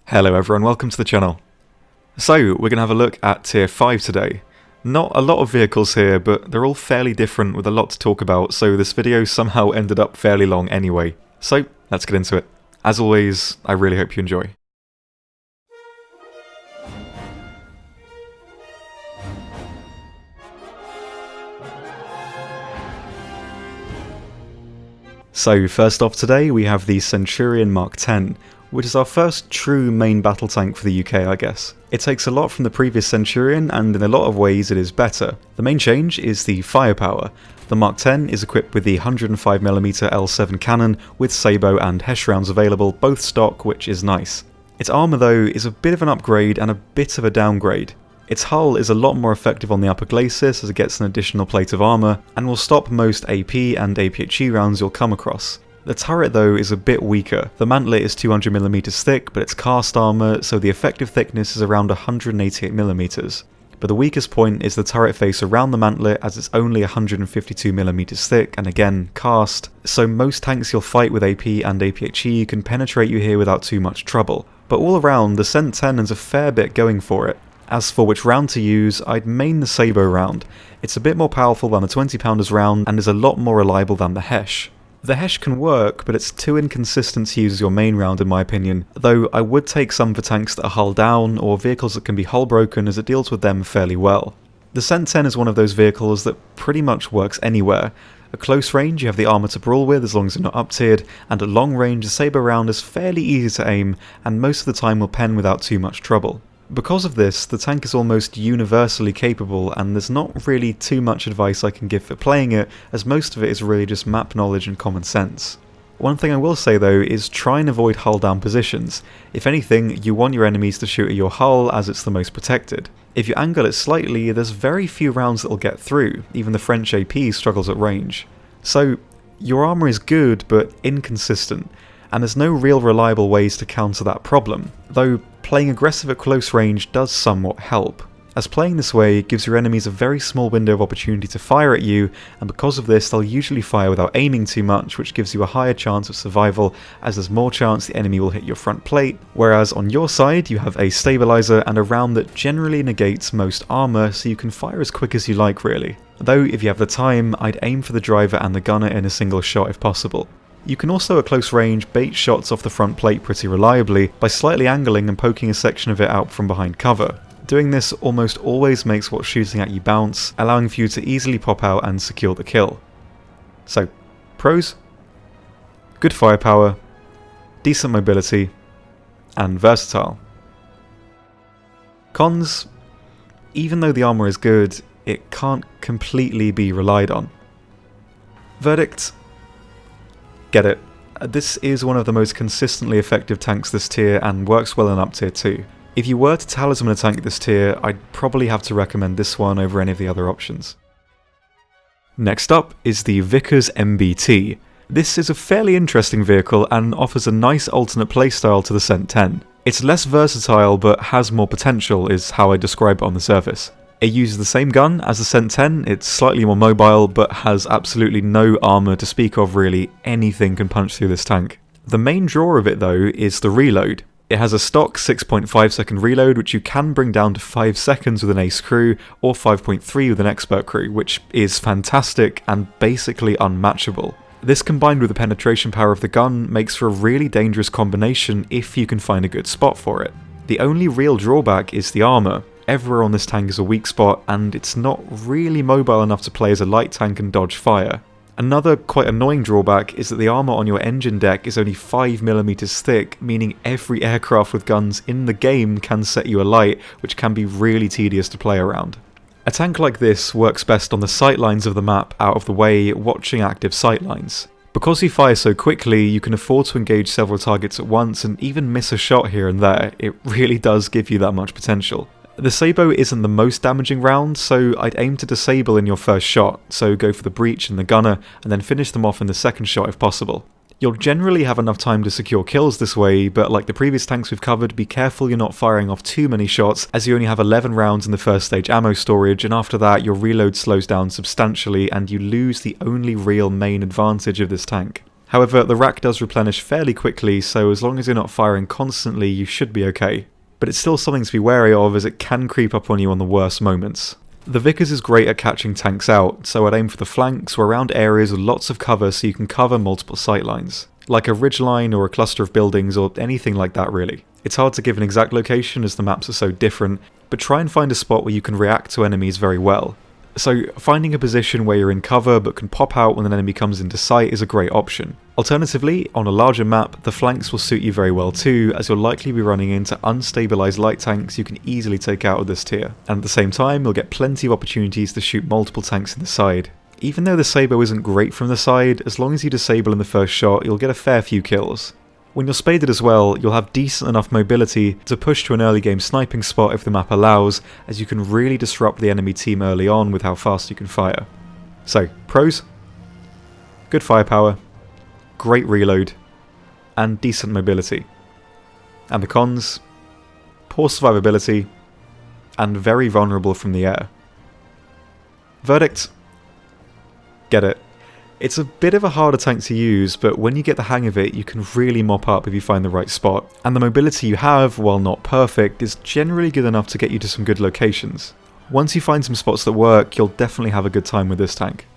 Hello everyone, welcome to the channel. So, we're going to have a look at Tier 5 today. Not a lot of vehicles here, but they're all fairly different with a lot to talk about, so this video somehow ended up fairly long anyway. So, let's get into it. As always, I really hope you enjoy. So, first off today, we have the Centurion Mark 10. Which is our first true main battle tank for the UK, I guess. It takes a lot from the previous Centurion, and in a lot of ways it is better. The main change is the firepower. The Mark 10 is equipped with the 105mm L7 cannon with sabot and Hesh rounds available, both stock, which is nice. Its armour though is a bit of an upgrade and a bit of a downgrade. Its hull is a lot more effective on the upper glacis as it gets an additional plate of armour, and will stop most AP and APHE rounds you'll come across. The turret though is a bit weaker. The mantlet is 200mm thick, but it's cast armour, so the effective thickness is around 188mm. But the weakest point is the turret face around the mantlet, as it's only 152mm thick, and again, cast, so most tanks you'll fight with AP and APHE can penetrate you here without too much trouble. But all around, the Cent 10 has a fair bit going for it. As for which round to use, I'd main the sabot round. It's a bit more powerful than the 20-pounders round, and is a lot more reliable than the Hesh. The Hesh can work, but it's too inconsistent to use as your main round in my opinion, though I would take some for tanks that are hull down, or vehicles that can be hull broken, as it deals with them fairly well. The Cent 10 is one of those vehicles that pretty much works anywhere. At close range you have the armour to brawl with as long as you're not up tiered, and at long range the sabot round is fairly easy to aim, and most of the time will pen without too much trouble. Because of this, the tank is almost universally capable, and there's not really too much advice I can give for playing it, as most of it is really just map knowledge and common sense. One thing I will say though is try and avoid hull down positions. If anything, you want your enemies to shoot at your hull as it's the most protected. If you angle it slightly, there's very few rounds that'll get through, even the French AP struggles at range. So, your armour is good but inconsistent, and there's no real reliable ways to counter that problem, though playing aggressive at close range does somewhat help, as playing this way gives your enemies a very small window of opportunity to fire at you, and because of this they'll usually fire without aiming too much, which gives you a higher chance of survival, as there's more chance the enemy will hit your front plate, whereas on your side you have a stabilizer and a round that generally negates most armour, so you can fire as quick as you like really. Though if you have the time, I'd aim for the driver and the gunner in a single shot if possible. You can also at close range bait shots off the front plate pretty reliably by slightly angling and poking a section of it out from behind cover. Doing this almost always makes what's shooting at you bounce, allowing for you to easily pop out and secure the kill. So, pros? Good firepower, decent mobility, and versatile. Cons? Even though the armour is good, it can't completely be relied on. Verdict? Get it. This is one of the most consistently effective tanks this tier and works well in up tier 2. If you were to talisman a tank this tier, I'd probably have to recommend this one over any of the other options. Next up is the Vickers MBT. This is a fairly interesting vehicle and offers a nice alternate playstyle to the Cent 10. It's less versatile but has more potential is how I describe it on the surface. It uses the same gun as the Cent 10, it's slightly more mobile but has absolutely no armour to speak of really. Anything can punch through this tank. The main draw of it though is the reload. It has a stock 6.5 second reload which you can bring down to 5 seconds with an ace crew or 5.3 with an expert crew, which is fantastic and basically unmatchable. This combined with the penetration power of the gun makes for a really dangerous combination if you can find a good spot for it. The only real drawback is the armour. Everywhere on this tank is a weak spot, and it's not really mobile enough to play as a light tank and dodge fire. Another quite annoying drawback is that the armour on your engine deck is only 5mm thick, meaning every aircraft with guns in the game can set you alight, which can be really tedious to play around. A tank like this works best on the sightlines of the map, out of the way, watching active sightlines. Because you fire so quickly, you can afford to engage several targets at once and even miss a shot here and there. It really does give you that much potential. The sabot isn't the most damaging round, so I'd aim to disable in your first shot, so go for the breach and the gunner, and then finish them off in the second shot if possible. You'll generally have enough time to secure kills this way, but like the previous tanks we've covered, be careful you're not firing off too many shots, as you only have 11 rounds in the first stage ammo storage, and after that your reload slows down substantially and you lose the only real main advantage of this tank. However, the rack does replenish fairly quickly, so as long as you're not firing constantly, you should be okay. But it's still something to be wary of, as it can creep up on you on the worst moments. The Vickers is great at catching tanks out, so I'd aim for the flanks or around areas with lots of cover so you can cover multiple sightlines, like a ridgeline or a cluster of buildings or anything like that really. It's hard to give an exact location as the maps are so different, but try and find a spot where you can react to enemies very well. So finding a position where you're in cover but can pop out when an enemy comes into sight is a great option. Alternatively, on a larger map, the flanks will suit you very well too, as you'll likely be running into unstabilised light tanks you can easily take out of this tier, and at the same time you'll get plenty of opportunities to shoot multiple tanks in the side. Even though the Sabo isn't great from the side, as long as you disable in the first shot you'll get a fair few kills. When you're spaded as well, you'll have decent enough mobility to push to an early game sniping spot if the map allows, as you can really disrupt the enemy team early on with how fast you can fire. So, pros? Good firepower, great reload, and decent mobility. And the cons? Poor survivability, and very vulnerable from the air. Verdict? Get it. It's a bit of a harder tank to use, but when you get the hang of it, you can really mop up if you find the right spot. And the mobility you have, while not perfect, is generally good enough to get you to some good locations. Once you find some spots that work, you'll definitely have a good time with this tank.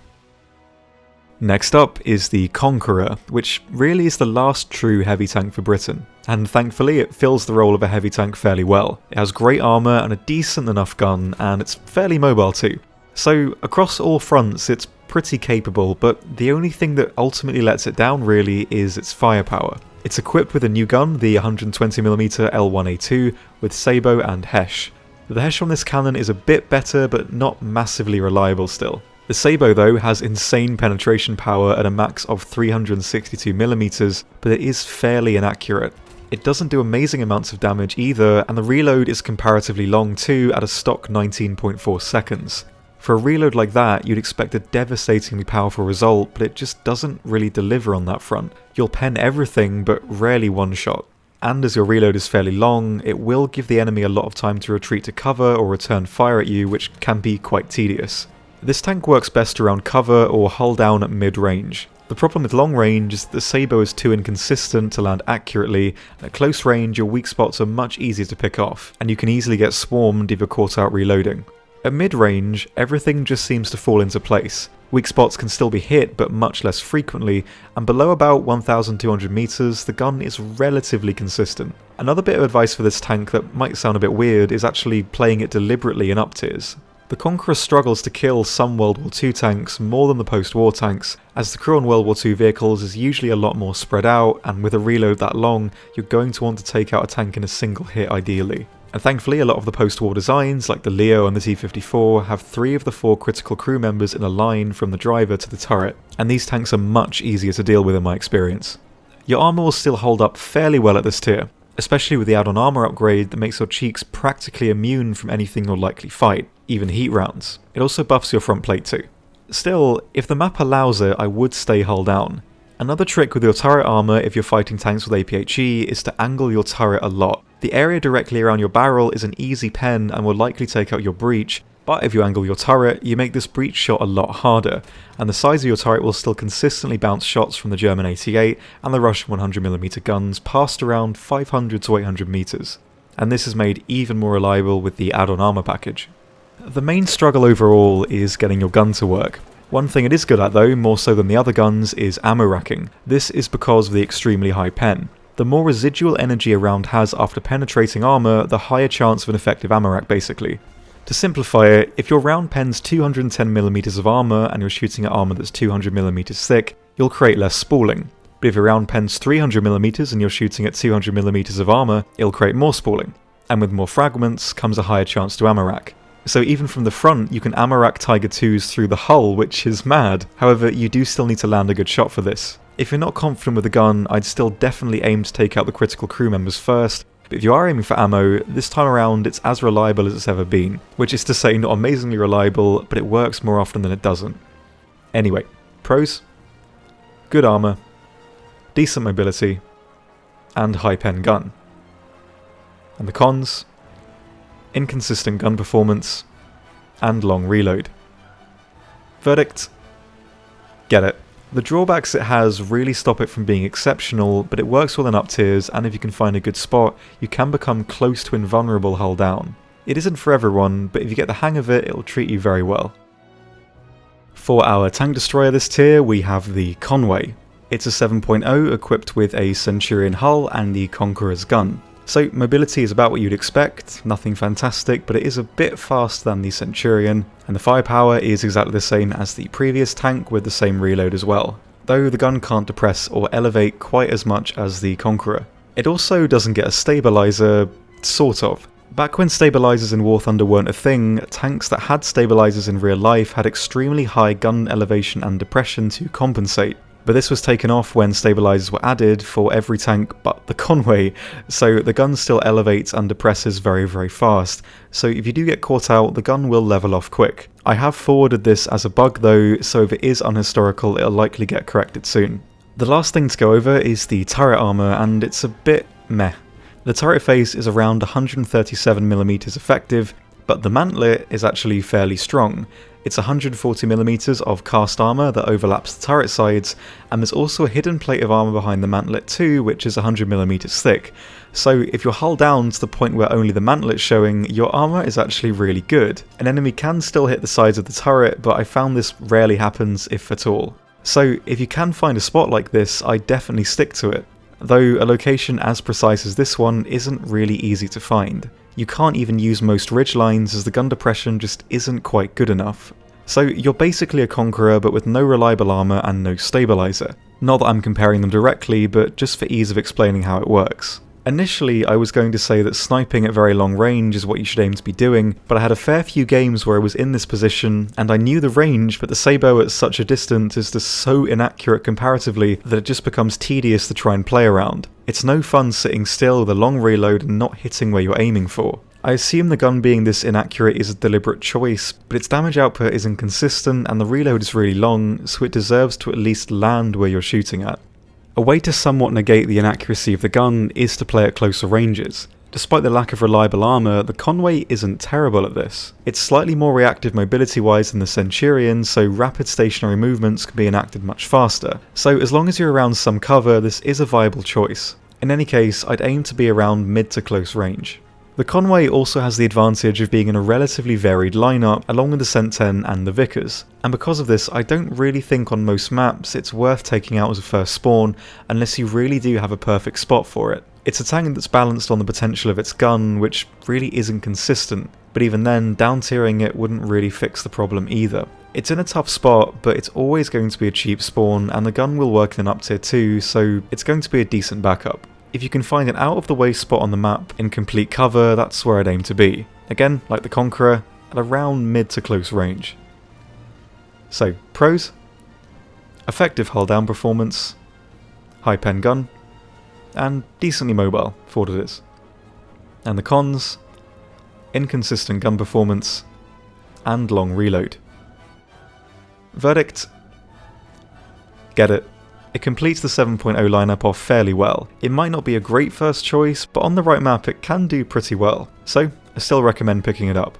Next up is the Conqueror, which really is the last true heavy tank for Britain. And thankfully it fills the role of a heavy tank fairly well. It has great armour and a decent enough gun, and it's fairly mobile too. So across all fronts it's pretty capable, but the only thing that ultimately lets it down really is its firepower. It's equipped with a new gun, the 120mm L1A2, with Sabo and Hesh. The Hesh on this cannon is a bit better, but not massively reliable still. The Sabo though has insane penetration power at a max of 362mm, but it is fairly inaccurate. It doesn't do amazing amounts of damage either, and the reload is comparatively long too, at a stock 19.4 seconds. For a reload like that, you'd expect a devastatingly powerful result, but it just doesn't really deliver on that front. You'll pen everything, but rarely one shot. And as your reload is fairly long, it will give the enemy a lot of time to retreat to cover or return fire at you, which can be quite tedious. This tank works best around cover or hull down at mid-range. The problem with long range is that the Sabo is too inconsistent to land accurately, and at close range your weak spots are much easier to pick off, and you can easily get swarmed if you're caught out reloading. At mid-range, everything just seems to fall into place. Weak spots can still be hit, but much less frequently, and below about 1,200 meters, the gun is relatively consistent. Another bit of advice for this tank that might sound a bit weird is actually playing it deliberately in up tiers. The Conqueror struggles to kill some World War II tanks more than the post-war tanks, as the crew on World War II vehicles is usually a lot more spread out, and with a reload that long, you're going to want to take out a tank in a single hit ideally. And thankfully a lot of the post-war designs, like the Leo and the T-54, have 3 of the 4 critical crew members in a line from the driver to the turret, and these tanks are much easier to deal with in my experience. Your armour will still hold up fairly well at this tier, especially with the add-on armour upgrade that makes your cheeks practically immune from anything you'll likely fight, even heat rounds. It also buffs your front plate too. Still, if the map allows it, I would stay hull down. Another trick with your turret armour if you're fighting tanks with APHE is to angle your turret a lot. The area directly around your barrel is an easy pen and will likely take out your breach, but if you angle your turret, you make this breach shot a lot harder, and the size of your turret will still consistently bounce shots from the German 88 and the Russian 100mm guns past around 500 to 800 meters, and this is made even more reliable with the add-on armour package. The main struggle overall is getting your gun to work. One thing it is good at though, more so than the other guns, is ammo racking. This is because of the extremely high pen. The more residual energy a round has after penetrating armour, the higher chance of an effective ammo rack basically. To simplify it, if your round pens 210mm of armour and you're shooting at armour that's 200mm thick, you'll create less spooling. But if your round pens 300mm and you're shooting at 200mm of armour, it'll create more spooling. And with more fragments comes a higher chance to ammo rack. So even from the front, you can ammo rack Tiger 2s through the hull, which is mad. However, you do still need to land a good shot for this. If you're not confident with the gun, I'd still definitely aim to take out the critical crew members first, but if you are aiming for ammo, this time around it's as reliable as it's ever been. Which is to say, not amazingly reliable, but it works more often than it doesn't. Anyway, pros? Good armour, decent mobility, and high pen gun. And the cons? Inconsistent gun performance, and long reload. Verdict? Get it. The drawbacks it has really stop it from being exceptional, but it works well in up tiers, and if you can find a good spot, you can become close to invulnerable hull down. It isn't for everyone, but if you get the hang of it, it'll treat you very well. For our tank destroyer this tier, we have the Conway. It's a 7.0 equipped with a Centurion hull and the Conqueror's gun. So mobility is about what you'd expect, nothing fantastic, but it is a bit faster than the Centurion, and the firepower is exactly the same as the previous tank with the same reload as well, though the gun can't depress or elevate quite as much as the Conqueror. It also doesn't get a stabilizer, sort of. Back when stabilizers in War Thunder weren't a thing, tanks that had stabilizers in real life had extremely high gun elevation and depression to compensate. But this was taken off when stabilizers were added for every tank but the Conway, so the gun still elevates and depresses very fast, so if you do get caught out, the gun will level off quick. I have forwarded this as a bug though, so if it is unhistorical, it'll likely get corrected soon. The last thing to go over is the turret armor, and it's a bit meh. The turret face is around 137mm effective, but the mantlet is actually fairly strong. It's 140mm of cast armour that overlaps the turret sides, and there's also a hidden plate of armour behind the mantlet too, which is 100mm thick. So if you're hull down to the point where only the mantlet's showing, your armour is actually really good. An enemy can still hit the sides of the turret, but I found this rarely happens if at all. So if you can find a spot like this, I definitely stick to it. Though a location as precise as this one isn't really easy to find. You can't even use most ridge lines as the gun depression just isn't quite good enough. So you're basically a Conqueror but with no reliable armour and no stabilizer. Not that I'm comparing them directly, but just for ease of explaining how it works. Initially I was going to say that sniping at very long range is what you should aim to be doing, but I had a fair few games where I was in this position and I knew the range, but the Sabo at such a distance is just so inaccurate comparatively that it just becomes tedious to try and play around. It's no fun sitting still with a long reload and not hitting where you're aiming for. I assume the gun being this inaccurate is a deliberate choice, but its damage output is inconsistent and the reload is really long, so it deserves to at least land where you're shooting at. A way to somewhat negate the inaccuracy of the gun is to play at closer ranges. Despite the lack of reliable armour, the Conway isn't terrible at this. It's slightly more reactive mobility-wise than the Centurion, so rapid stationary movements can be enacted much faster. So as long as you're around some cover, this is a viable choice. In any case, I'd aim to be around mid to close range. The Conway also has the advantage of being in a relatively varied lineup along with the Cent 10 and the Vickers, and because of this I don't really think on most maps it's worth taking out as a first spawn unless you really do have a perfect spot for it. It's a tank that's balanced on the potential of its gun, which really isn't consistent, but even then down tiering it wouldn't really fix the problem either. It's in a tough spot, but it's always going to be a cheap spawn and the gun will work in an up tier too, so it's going to be a decent backup. If you can find an out of the way spot on the map in complete cover, that's where I'd aim to be. Again, like the Conqueror, at around mid to close range. So, pros? Effective hull down performance, high pen gun, and decently mobile for what it is. And the cons? Inconsistent gun performance, and long reload. Verdict? Get it. It completes the 7.0 lineup off fairly well. It might not be a great first choice, but on the right map it can do pretty well, so I still recommend picking it up.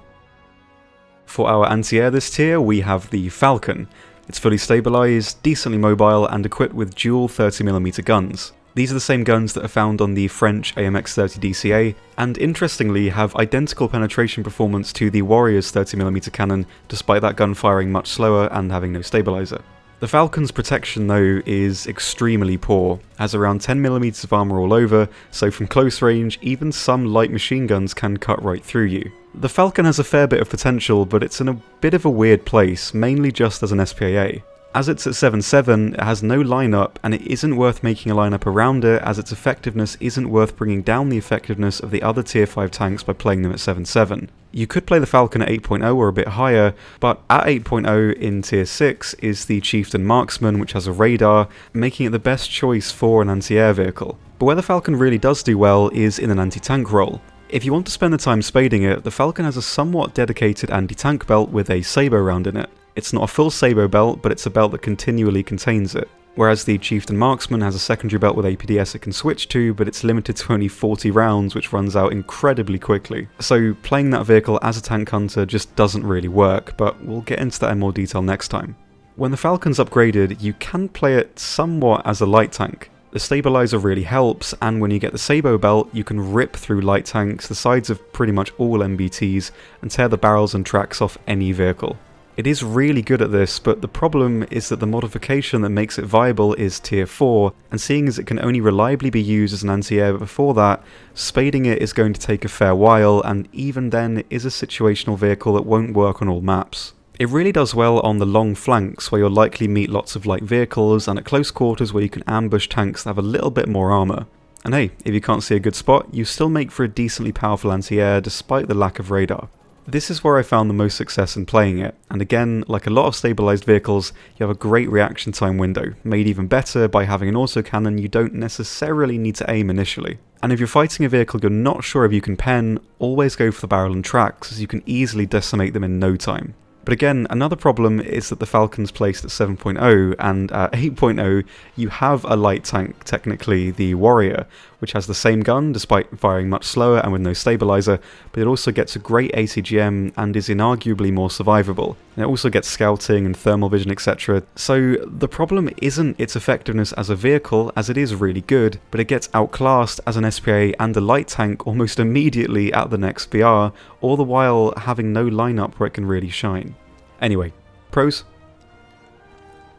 For our anti-air this tier, we have the Falcon. It's fully stabilised, decently mobile, and equipped with dual 30mm guns. These are the same guns that are found on the French AMX-30 DCA, and interestingly have identical penetration performance to the Warrior's 30mm cannon, despite that gun firing much slower and having no stabiliser. The Falcon's protection though is extremely poor, has around 10mm of armour all over, so from close range even some light machine guns can cut right through you. The Falcon has a fair bit of potential, but it's in a bit of a weird place, mainly just as an SPAA. As it's at 7.7, it has no lineup, and it isn't worth making a lineup around it as its effectiveness isn't worth bringing down the effectiveness of the other tier 5 tanks by playing them at 7.7. You could play the Falcon at 8.0 or a bit higher, but at 8.0 in tier 6 is the Chieftain Marksman, which has a radar, making it the best choice for an anti-air vehicle. But where the Falcon really does do well is in an anti-tank role. If you want to spend the time spading it, the Falcon has a somewhat dedicated anti-tank belt with a Sabo round in it. It's not a full Sabo belt, but it's a belt that continually contains it. Whereas the Chieftain Marksman has a secondary belt with APDS it can switch to, but it's limited to only 40 rounds, which runs out incredibly quickly. So playing that vehicle as a tank hunter just doesn't really work, but we'll get into that in more detail next time. When the Falcon's upgraded, you can play it somewhat as a light tank. The stabilizer really helps, and when you get the Sabo belt, you can rip through light tanks, the sides of pretty much all MBTs, and tear the barrels and tracks off any vehicle. It is really good at this, but the problem is that the modification that makes it viable is tier 4, and seeing as it can only reliably be used as an anti-air before that, spading it is going to take a fair while, and even then it is a situational vehicle that won't work on all maps. It really does well on the long flanks, where you'll likely meet lots of light vehicles, and at close quarters where you can ambush tanks that have a little bit more armour. And hey, if you can't see a good spot, you still make for a decently powerful anti-air despite the lack of radar. This is where I found the most success in playing it, and again, like a lot of stabilised vehicles, you have a great reaction time window, made even better by having an autocannon you don't necessarily need to aim initially. And if you're fighting a vehicle you're not sure if you can pen, always go for the barrel and tracks, as you can easily decimate them in no time. But again, another problem is that the Falcon's placed at 7.0, and at 8.0 you have a light tank, technically the Warrior, which has the same gun despite firing much slower and with no stabilizer, but it also gets a great ACGM and is inarguably more survivable. And it also gets scouting and thermal vision, etc. So the problem isn't its effectiveness as a vehicle, as it is really good, but it gets outclassed as an SPA and a light tank almost immediately at the next BR, all the while having no lineup where it can really shine. Anyway, pros: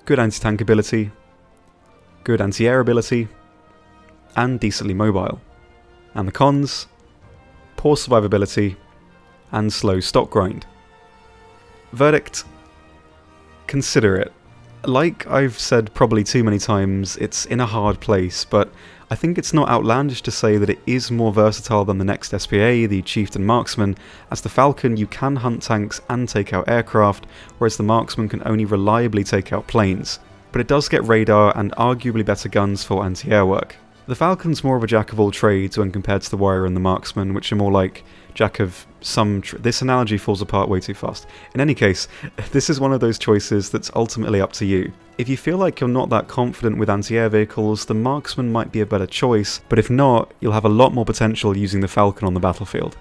good anti-tank ability, good anti-air ability, and decently mobile. And the cons: poor survivability and slow stock grind. Verdict: consider it. Like I've said probably too many times, it's in a hard place, but I think it's not outlandish to say that it is more versatile than the next SPA, the Chieftain Marksman. As the Falcon, you can hunt tanks and take out aircraft, whereas the Marksman can only reliably take out planes. But it does get radar and arguably better guns for anti-air work. The Falcon's more of a jack of all trades when compared to the Warrior and the Marksman, which are more like jack of some this analogy falls apart way too fast. In any case, this is one of those choices that's ultimately up to you. If you feel like you're not that confident with anti-air vehicles, the Marksman might be a better choice, but if not, you'll have a lot more potential using the Falcon on the battlefield.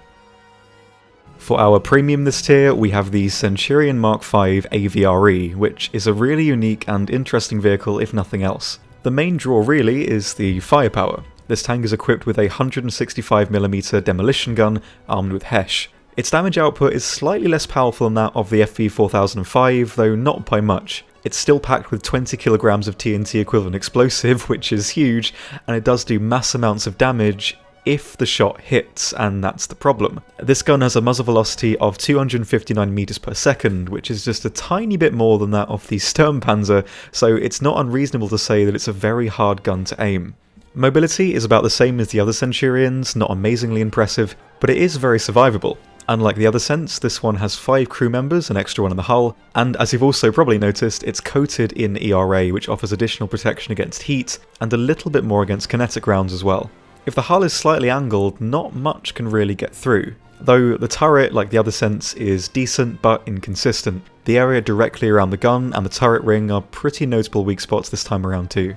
For our premium this tier, we have the Centurion Mark V AVRE, which is a really unique and interesting vehicle if nothing else. The main draw really is the firepower. This tank is equipped with a 165mm demolition gun armed with HESH. Its damage output is slightly less powerful than that of the FV4005, though not by much. It's still packed with 20 kilograms of TNT equivalent explosive, which is huge, and it does do mass amounts of damage if the shot hits, and that's the problem. This gun has a muzzle velocity of 259 meters per second, which is just a tiny bit more than that of the Sturmpanzer, so it's not unreasonable to say that it's a very hard gun to aim. Mobility is about the same as the other Centurions, not amazingly impressive, but it is very survivable. Unlike the other Cents, this one has 5 crew members, an extra one in the hull, and as you've also probably noticed, it's coated in ERA, which offers additional protection against heat, and a little bit more against kinetic rounds as well. If the hull is slightly angled, not much can really get through. Though the turret, like the other Cents, is decent but inconsistent. The area directly around the gun and the turret ring are pretty notable weak spots this time around too.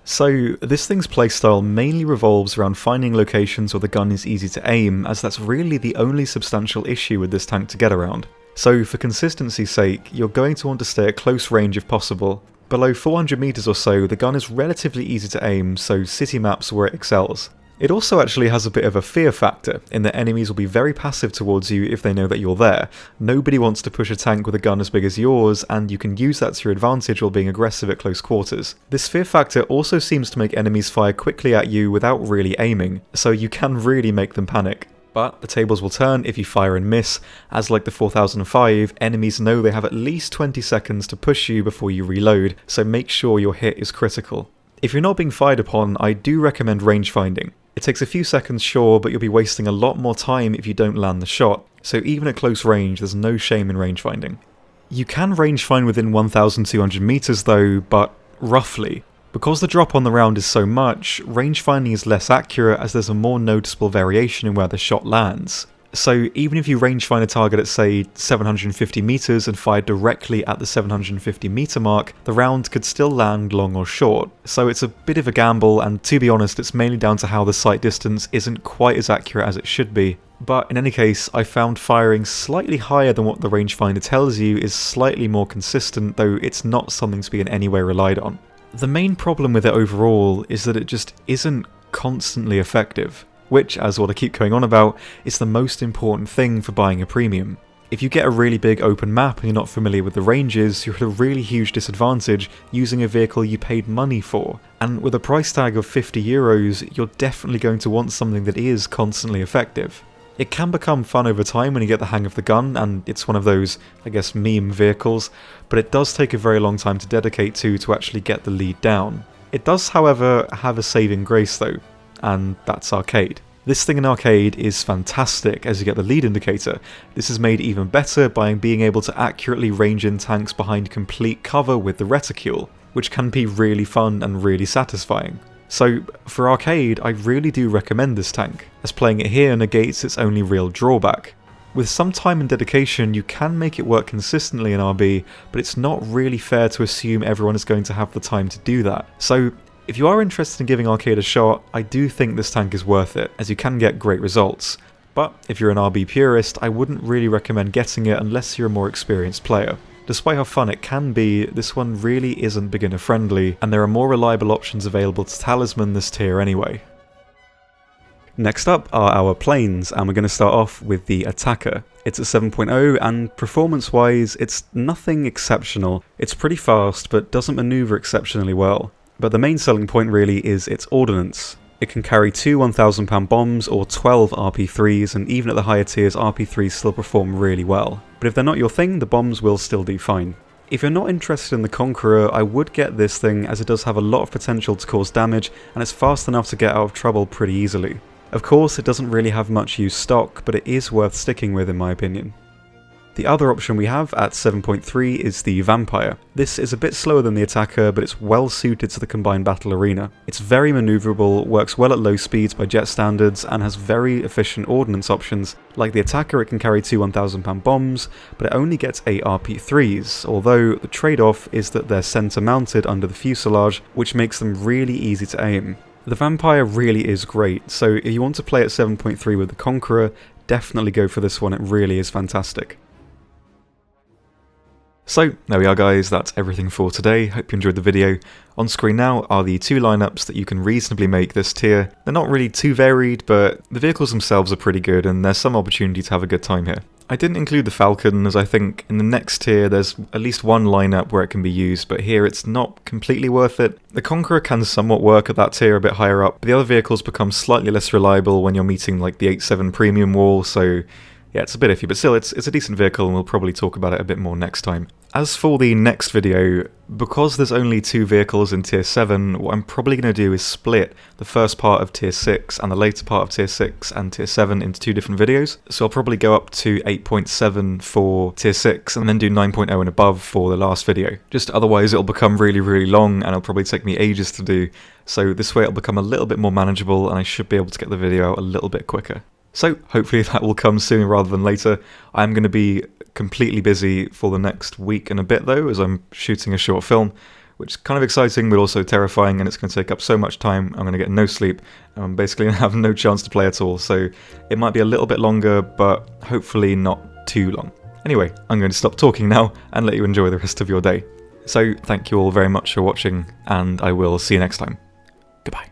So this thing's playstyle mainly revolves around finding locations where the gun is easy to aim, as that's really the only substantial issue with this tank to get around. So for consistency's sake, you're going to want to stay at close range if possible. Below 400 meters or so, the gun is relatively easy to aim, so city maps are where it excels. It also actually has a bit of a fear factor, in that enemies will be very passive towards you if they know that you're there. Nobody wants to push a tank with a gun as big as yours, and you can use that to your advantage while being aggressive at close quarters. This fear factor also seems to make enemies fire quickly at you without really aiming, so you can really make them panic. But the tables will turn if you fire and miss, as like the 4005, enemies know they have at least 20 seconds to push you before you reload, so make sure your hit is critical. If you're not being fired upon, I do recommend range finding. It takes a few seconds, sure, but you'll be wasting a lot more time if you don't land the shot, so even at close range, there's no shame in range finding. You can range find within 1,200 meters though, but roughly. Because the drop on the round is so much, range finding is less accurate as there's a more noticeable variation in where the shot lands. So even if you rangefind a target at say 750 meters and fire directly at the 750 meter mark, the round could still land long or short. So it's a bit of a gamble, and to be honest, it's mainly down to how the sight distance isn't quite as accurate as it should be. But in any case, I found firing slightly higher than what the rangefinder tells you is slightly more consistent, though it's not something to be in any way relied on. The main problem with it overall is that it just isn't constantly effective, which, as what I keep going on about, is the most important thing for buying a premium. If you get a really big open map and you're not familiar with the ranges, you're at a really huge disadvantage using a vehicle you paid money for. And with a price tag of €50, you're definitely going to want something that is constantly effective. It can become fun over time when you get the hang of the gun, and it's one of those, I guess, meme vehicles, but it does take a very long time to dedicate to actually get the lead down. It does, however, have a saving grace though, and that's arcade. This thing in arcade is fantastic as you get the lead indicator. This is made even better by being able to accurately range in tanks behind complete cover with the reticule, which can be really fun and really satisfying. So for arcade, I really do recommend this tank, as playing it here negates its only real drawback. With some time and dedication, you can make it work consistently in RB, but it's not really fair to assume everyone is going to have the time to do that. So if you are interested in giving arcade a shot, I do think this tank is worth it, as you can get great results. But if you're an RB purist, I wouldn't really recommend getting it unless you're a more experienced player. Despite how fun it can be, this one really isn't beginner friendly, and there are more reliable options available to talisman this tier anyway. Next up are our planes, and we're going to start off with the Attacker. It's a 7.0, and performance-wise, it's nothing exceptional. It's pretty fast, but doesn't maneuver exceptionally well. But the main selling point really is its ordnance. It can carry 2 £1,000 bombs or 12 RP3s, and even at the higher tiers, RP3s still perform really well. But if they're not your thing, the bombs will still do fine. If you're not interested in the Conqueror, I would get this thing, as it does have a lot of potential to cause damage, and it's fast enough to get out of trouble pretty easily. Of course, it doesn't really have much use stock, but it is worth sticking with in my opinion. The other option we have at 7.3 is the Vampire. This is a bit slower than the Attacker, but it's well suited to the combined battle arena. It's very maneuverable, works well at low speeds by jet standards, and has very efficient ordnance options. Like the Attacker, it can carry 2 £1,000 bombs, but it only gets 8 RP3s, although the trade-off is that they're centre mounted under the fuselage, which makes them really easy to aim. The Vampire really is great, so if you want to play at 7.3 with the Conqueror, definitely go for this one, it really is fantastic. So, there we are guys, that's everything for today. Hope you enjoyed the video. On screen now are the 2 lineups that you can reasonably make this tier. They're not really too varied, but the vehicles themselves are pretty good, and there's some opportunity to have a good time here. I didn't include the Falcon, as I think in the next tier there's at least one lineup where it can be used, but here it's not completely worth it. The Conqueror can somewhat work at that tier a bit higher up, but the other vehicles become slightly less reliable when you're meeting like the 8.7 premium wall, so yeah, it's a bit iffy, but still, it's a decent vehicle, and we'll probably talk about it a bit more next time. As for the next video, because there's only 2 vehicles in Tier 7, what I'm probably going to do is split the first part of Tier 6 and the later part of Tier 6 and Tier 7 into 2 different videos. So I'll probably go up to 8.7 for Tier 6 and then do 9.0 and above for the last video. Just otherwise it'll become really, really long, and it'll probably take me ages to do. So this way it'll become a little bit more manageable, and I should be able to get the video out a little bit quicker. So hopefully that will come sooner rather than later. I'm going to be completely busy for the next week and a bit though, as I'm shooting a short film, which is kind of exciting but also terrifying, and it's going to take up so much time. I'm going to get no sleep, and I'm basically going to have no chance to play at all, so it might be a little bit longer, but hopefully not too long. Anyway, I'm going to stop talking now and let you enjoy the rest of your day. So thank you all very much for watching, and I will see you next time. Goodbye.